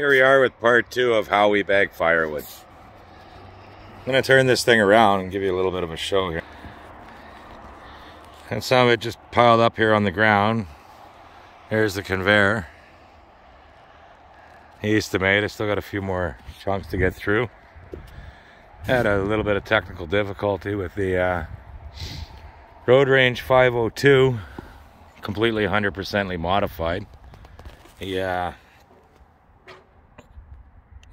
Here we are with part 2 of how we bag firewood. I'm going to turn this thing around and give you a little bit of a show here. And some of it just piled up here on the ground. Here's the conveyor. Eastonmade. I still got a few more chunks to get through. Had a little bit of technical difficulty with the Road Range 502, completely 100% modified.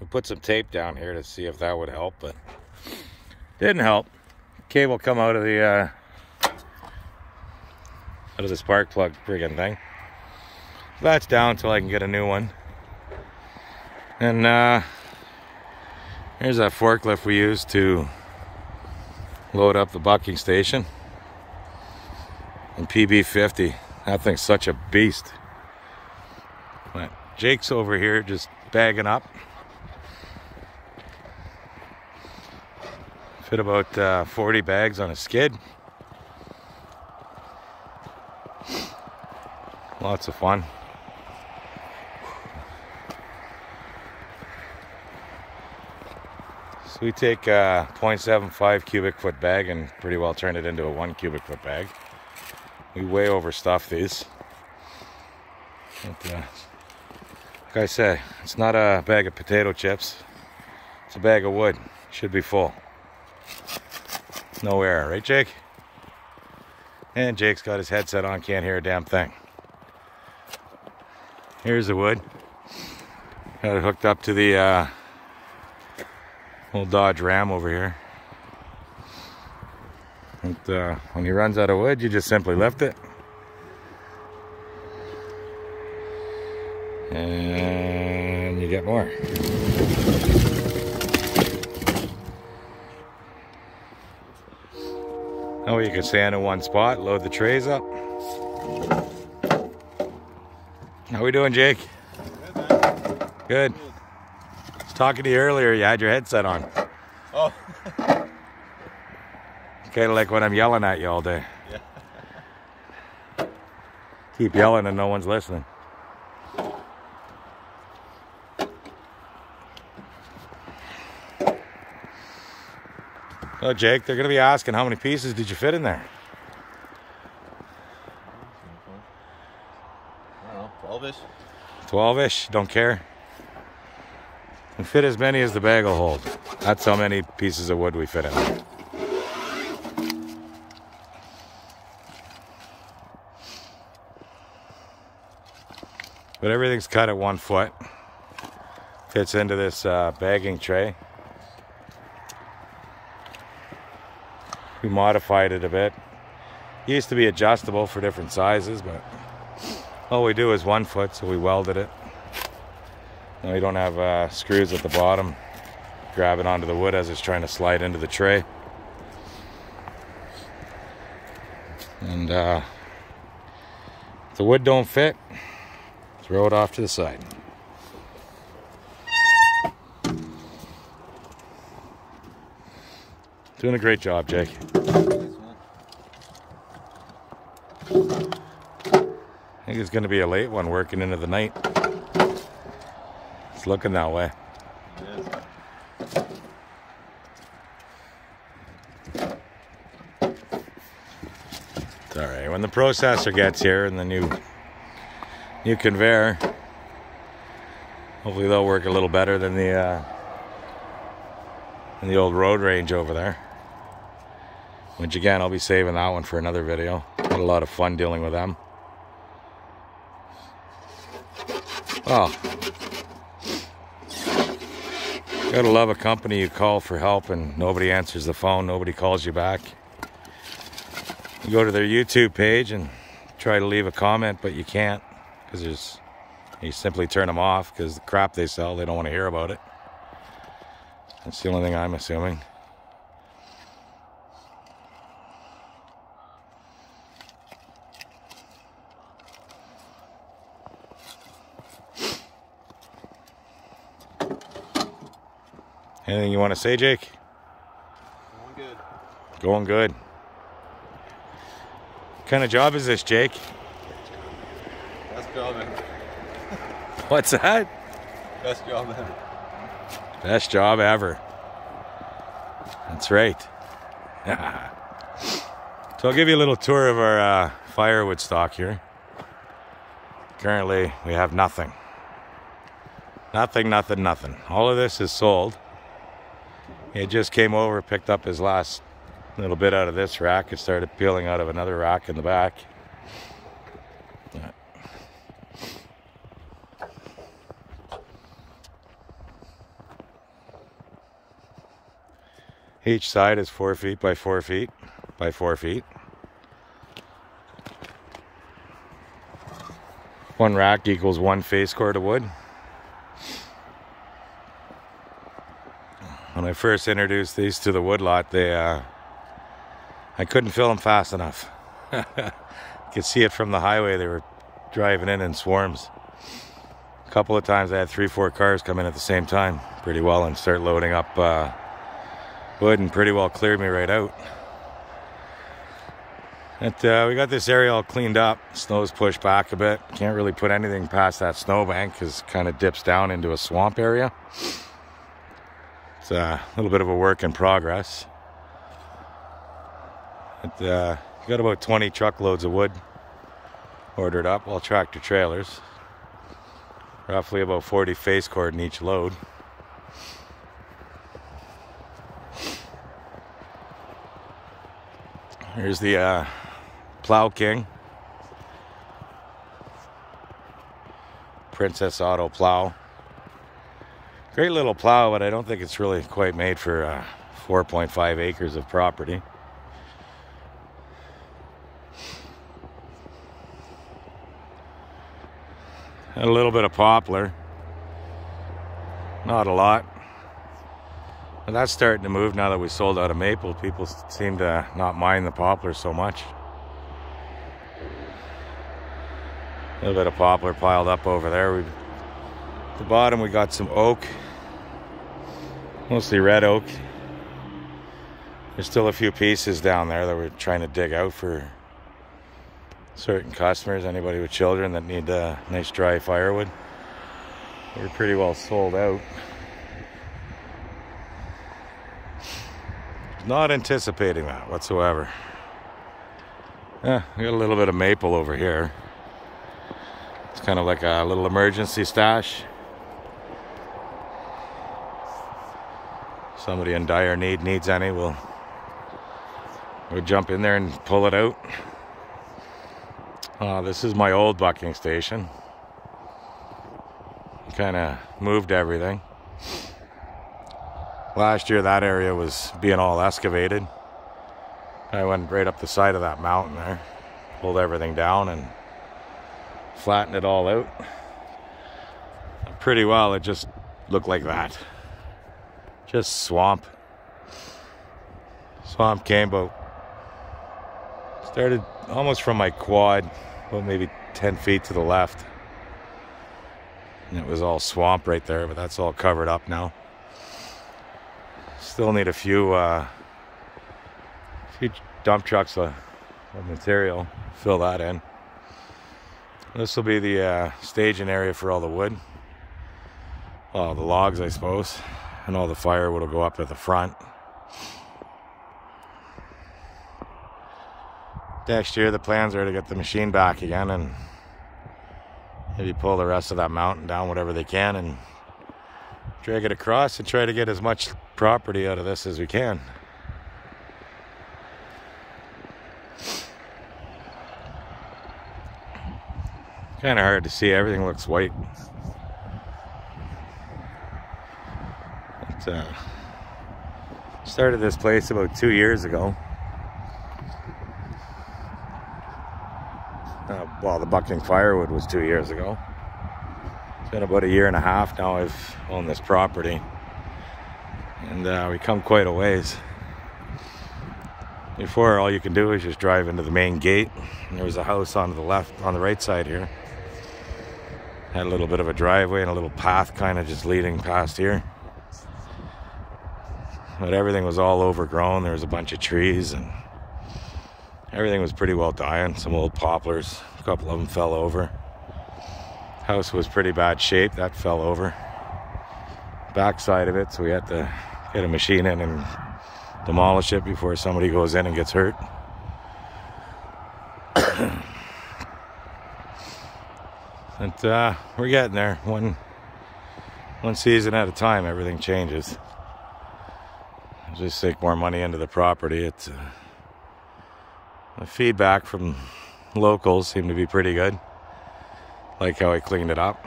We put some tape down here to see if that would help, but didn't help. Cable come out of the spark plug friggin' thing. That's down until I can get a new one. And here's that forklift we use to load up the bucking station. And PB50, that thing's such a beast. But Jake's over here just bagging up. Fit about 40 bags on a skid. Lots of fun. So we take a 0.75 cubic foot bag and pretty well turn it into a 1 cubic foot bag. We way overstuff these. But, like I say, it's not a bag of potato chips. It's a bag of wood. Should be full. No air, right, Jake? And Jake's got his headset on, can't hear a damn thing. Here's the wood. Got it hooked up to the old Dodge Ram over here. And when he runs out of wood, you just simply lift it. And you get more. Oh, you can stand in one spot, load the trays up. How we doing, Jake? Good, man. Good. I was talking to you earlier, you had your headset on. Oh. Kind of like when I'm yelling at you all day. Yeah. Keep yelling and no one's listening. Oh, Jake, they're going to be asking how many pieces did you fit in there? I don't know, 12-ish? 12-ish, don't care. And fit as many as the bag will hold. That's how many pieces of wood we fit in there. But everything's cut at 1 foot. Fits into this bagging tray. We modified it a bit. It used to be adjustable for different sizes, but all we do is 1 foot, so we welded it. Now we don't have screws at the bottom grabbing onto the wood as it's trying to slide into the tray. And if the wood don't fit, throw it off to the side. Doing a great job, Jake. I think it's going to be a late one working into the night. It's looking that way. It is. It's all right. When the processor gets here and the new conveyor, hopefully they'll work a little better than the old Road Range over there. Which again, I'll be saving that one for another video. Had a lot of fun dealing with them. Oh, gotta love a company you call for help and nobody answers the phone, nobody calls you back. You go to their YouTube page and try to leave a comment, but you can't because you simply turn them off because the crap they sell, they don't want to hear about it. That's the only thing I'm assuming. Anything you want to say, Jake? Going good. Going good. What kind of job is this, Jake? Best job ever. What's that? Best job ever. Best job ever. That's right. So I'll give you a little tour of our firewood stock here. Currently, we have nothing. Nothing. All of this is sold. He just came over, picked up his last little bit out of this rack and started peeling out of another rack in the back. Each side is 4 feet by 4 feet by 4 feet. One rack equals one face cord of wood. When I first introduced these to the woodlot, I couldn't fill them fast enough. You could see it from the highway. They were driving in swarms. A couple of times I had 3-4 cars come in at the same time pretty well and start loading up wood, and pretty well cleared me right out. We got this area all cleaned up. Snow's pushed back a bit. Can't really put anything past that snowbank because it kind of dips down into a swamp area. It's a little bit of a work in progress. Got about 20 truckloads of wood ordered up, all tractor trailers. Roughly about 40 face cord in each load. Here's the Plow King. Princess Auto plow. Great little plow, but I don't think it's really quite made for 4.5 acres of property. And a little bit of poplar. Not a lot. But that's starting to move now that we sold out of maple. People seem to not mind the poplar so much. A little bit of poplar piled up over there. At the bottom we got some oak. Mostly red oak. There's still a few pieces down there that we're trying to dig out for certain customers. Anybody with children that need nice dry firewood. We're pretty well sold out. Not anticipating that whatsoever. We got a little bit of maple over here. It's kind of like a little emergency stash. Somebody in dire need needs any, we'll jump in there and pull it out. This is my old bucking station. Kind of moved everything. Last year that area was being all excavated. I went right up the side of that mountain there, pulled everything down and flattened it all out. Pretty well, it just looked like that. Just swamp. Swamp came started almost from my quad, about maybe 10 feet to the left. And it was all swamp right there, but that's all covered up now. Still need a few dump trucks of material, fill that in. This will be the staging area for all the wood. The logs, I suppose. And all the firewood will go up at the front. Next year the plans are to get the machine back again and maybe pull the rest of that mountain down, whatever they can, and drag it across and try to get as much property out of this as we can. Kind of hard to see, everything looks white. Started this place about 2 years ago. Well, the Buckin Firewood was 2 years ago. It's been about 1.5 years now I've owned this property. And we come quite a ways. Before, all you can do is just drive into the main gate. And there was a house on the right side here. Had a little bit of a driveway and a little path kind of just leading past here. But everything was all overgrown. There was a bunch of trees and everything was pretty well dying. Some old poplars, a couple of them fell over. House was pretty bad shape, that fell over. backside of it, so we had to get a machine in and demolish it before somebody goes in and gets hurt. And we're getting there. One season at a time, everything changes. Just take more money into the property. It's the feedback from locals seemed to be pretty good. Like how I cleaned it up.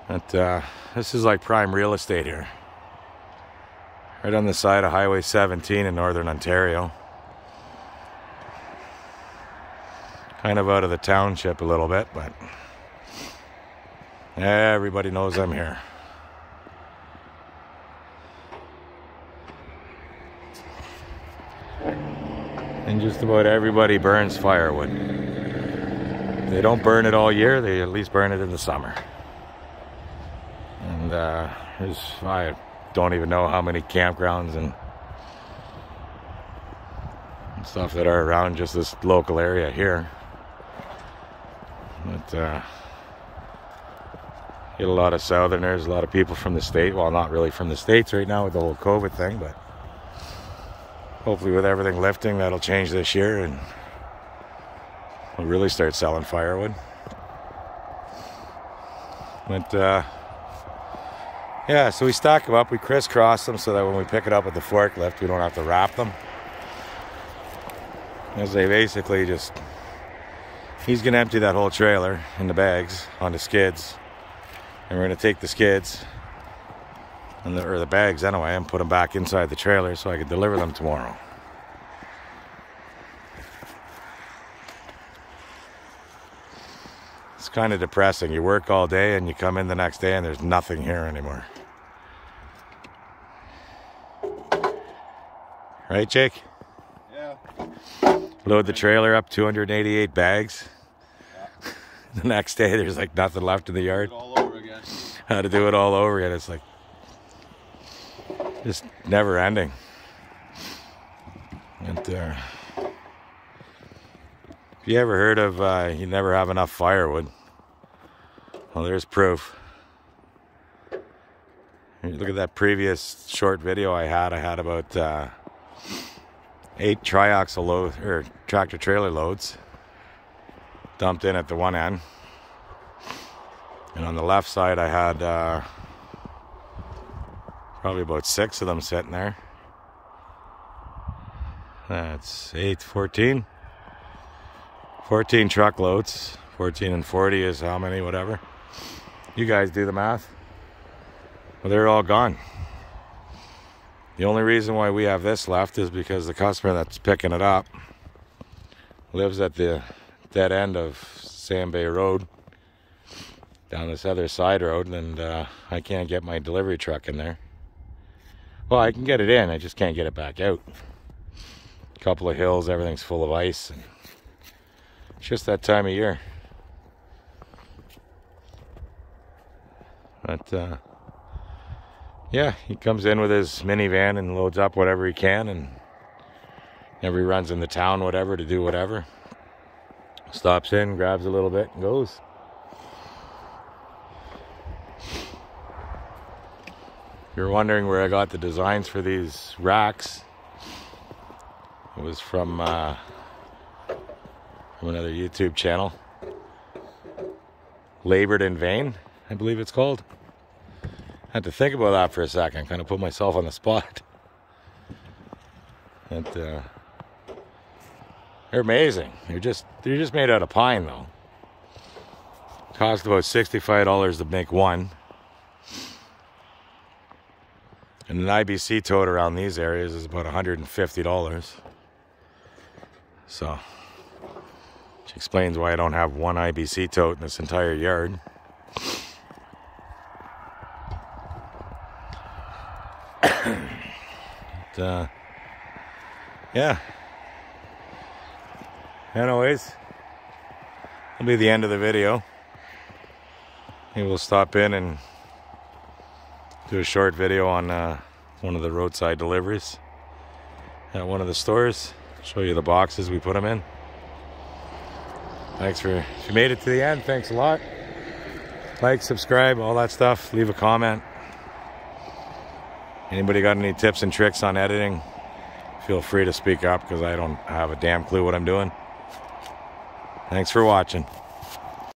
But this is like prime real estate here. Right on the side of Highway 17 in northern Ontario. Kind of out of the township a little bit, but everybody knows I'm here. And just about everybody burns firewood. They don't burn it all year, they at least burn it in the summer. And I don't even know how many campgrounds and stuff that are around just this local area here. But get a lot of southerners, a lot of people from the state. Well, not really from the States right now with the whole COVID thing, but hopefully with everything lifting, that'll change this year and we'll really start selling firewood. But yeah, so we stack them up, we crisscross them so that when we pick it up with the forklift, we don't have to wrap them. As they basically just, he's gonna empty that whole trailer in the bags onto skids, and we're gonna take the skids and or the bags anyway and put them back inside the trailer so I can deliver them tomorrow. It's kind of depressing. You work all day and you come in the next day and there's nothing here anymore. Right, Jake? Yeah. Load the trailer up, 288 bags. Yeah. The next day there's like nothing left in the yard. Do it all over again. How to do it all over again. It's like just never ending. And if you ever heard of you never have enough firewood, well, there's proof. Look at that previous short video I had about 8 triaxle load or tractor trailer loads dumped in at the one end, and on the left side I had probably about 6 of them sitting there. That's 8, 14 truckloads. 14 and 40 is how many, whatever. You guys do the math. Well, they're all gone. The only reason why we have this left is because the customer that's picking it up lives at the dead end of Sand Bay Road, down this other side road, and I can't get my delivery truck in there. Well, I can get it in, I just can't get it back out. A couple of hills, everything's full of ice, and it's just that time of year. But yeah, he comes in with his minivan and loads up whatever he can, and whenever he runs in the town, whatever, to do whatever, stops in, grabs a little bit and goes. If you're wondering where I got the designs for these racks, it was from another YouTube channel, Labored in Vain, I believe it's called. I had to think about that for a second, kind of put myself on the spot. And they're amazing. They're just made out of pine though. Cost about $65 to make one. And an IBC tote around these areas is about $150. So, which explains why I don't have one IBC tote in this entire yard. But, yeah. Anyways, that'll be the end of the video. Maybe we'll stop in and do a short video on one of the roadside deliveries at one of the stores. Show you the boxes we put them in. Thanks if you made it to the end, thanks a lot. Like, subscribe, all that stuff. Leave a comment. Anybody got any tips and tricks on editing? Feel free to speak up because I don't have a damn clue what I'm doing. Thanks for watching.